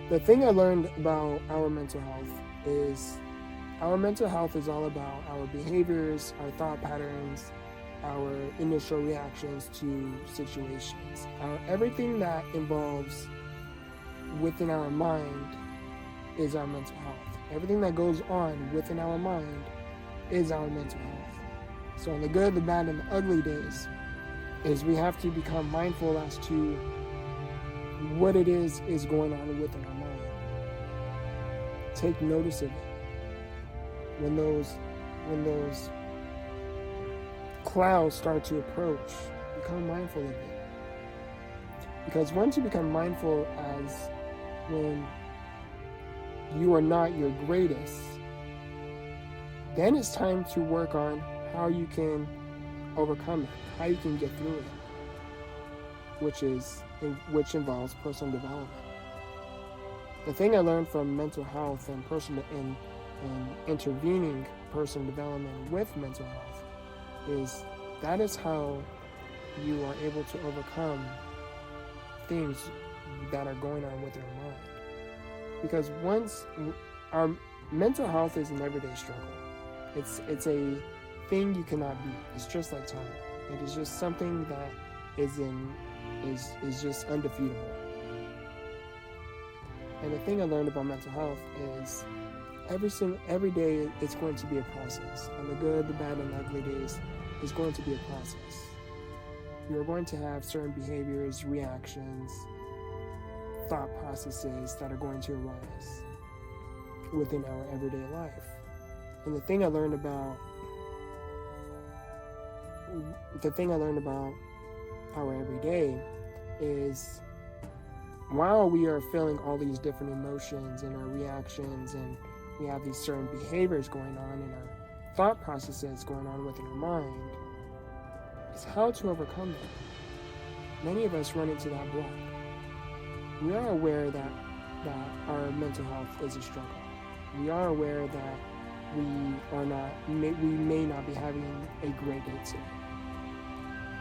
The thing I learned about our mental health is our mental health is all about our behaviors, our thought patterns, our initial reactions to situations. Everything that involves within our mind is our mental health. Everything that goes on within our mind is our mental health. So in the good, the bad, and the ugly days is we have to become mindful as to what it is going on within our mind. Take notice of it. When those clouds start to approach, become mindful of it. Because once you become mindful as when you are not your greatest, then it's time to work on how you can overcome it, how you can get through it, which involves personal development. The thing I learned from mental health and intervening personal development with mental health is that is how you are able to overcome things that are going on with your mind. Because once our mental health is an everyday struggle, it's a thing you cannot beat. It's just like time. It is just something that is just undefeatable. And the thing I learned about mental health is every day it's going to be a process. On the good, the bad, and the ugly days, it's going to be a process. You're going to have certain behaviors, reactions, thought processes that are going to arise within our everyday life. And the thing I learned about our everyday is while we are feeling all these different emotions and our reactions, and we have these certain behaviors going on and our thought processes going on within our mind, is how to overcome them. Many of us run into that block. We are aware that our mental health is a struggle. We are aware that we may not be having a great day today.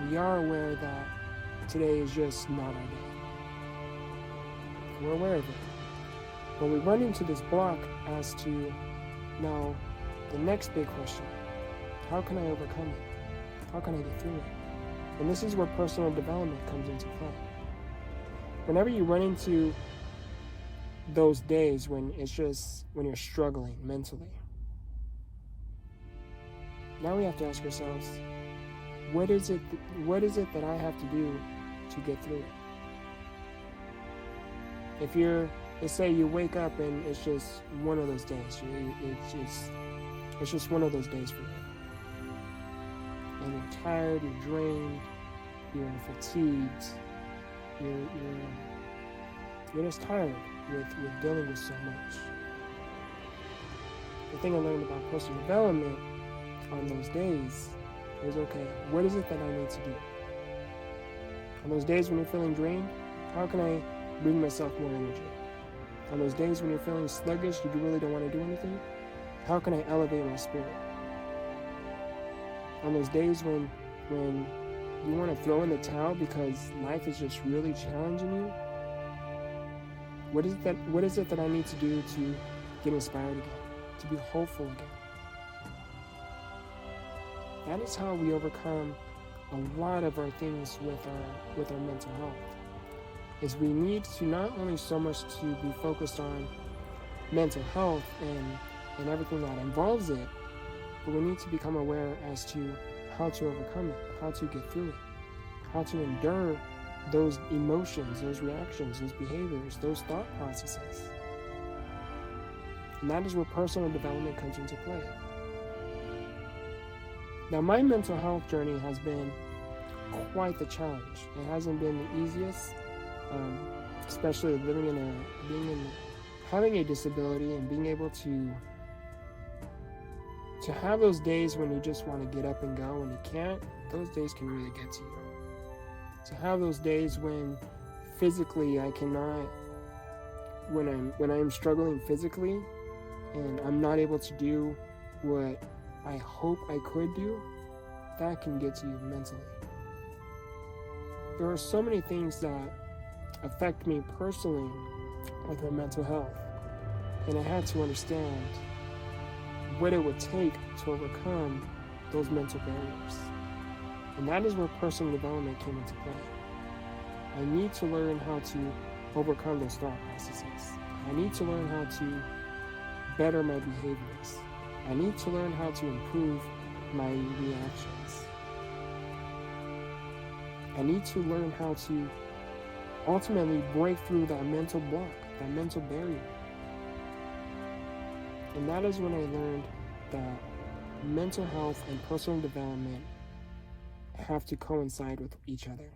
We are aware that today is just not our day. We're aware of it. But we run into this block as to now the next big question: how can I overcome it? How can I get through it? And this is where personal development comes into play. Whenever you run into those days when you're struggling mentally, now we have to ask ourselves, what is it that I have to do to get through it? Let's say you wake up and it's just one of those days. It's just one of those days for you. And you're tired, you're drained, you're fatigued, you're just tired with dealing with so much. The thing I learned about personal development on those days is, okay, what is it that I need to do? On those days when you're feeling drained, how can I bring myself more energy? On those days when you're feeling sluggish, you really don't want to do anything, how can I elevate my spirit? On those days when you want to throw in the towel because life is just really challenging you, what is it that I need to do to get inspired again, to be hopeful again? That is how we overcome a lot of our things with our mental health. Is we need to not only so much to be focused on mental health and everything that involves it, but we need to become aware as to how to overcome it, how to get through it, how to endure those emotions, those reactions, those behaviors, those thought processes. And that is where personal development comes into play. Now, my mental health journey has been quite the challenge. It hasn't been the easiest, especially having a disability and being able to have those days when you just want to get up and go and you can't. Those days can really get to you. To have those days when physically I cannot, when I am struggling physically and I'm not able to do what I hope I could do, that can get to you mentally. There are so many things that affect me personally with my mental health. And I had to understand what it would take to overcome those mental barriers. And that is where personal development came into play. I need to learn how to overcome those thought processes. I need to learn how to better my behaviors. I need to learn how to improve my reactions. I need to learn how to ultimately break through that mental block, that mental barrier. And that is when I learned that mental health and personal development have to coincide with each other.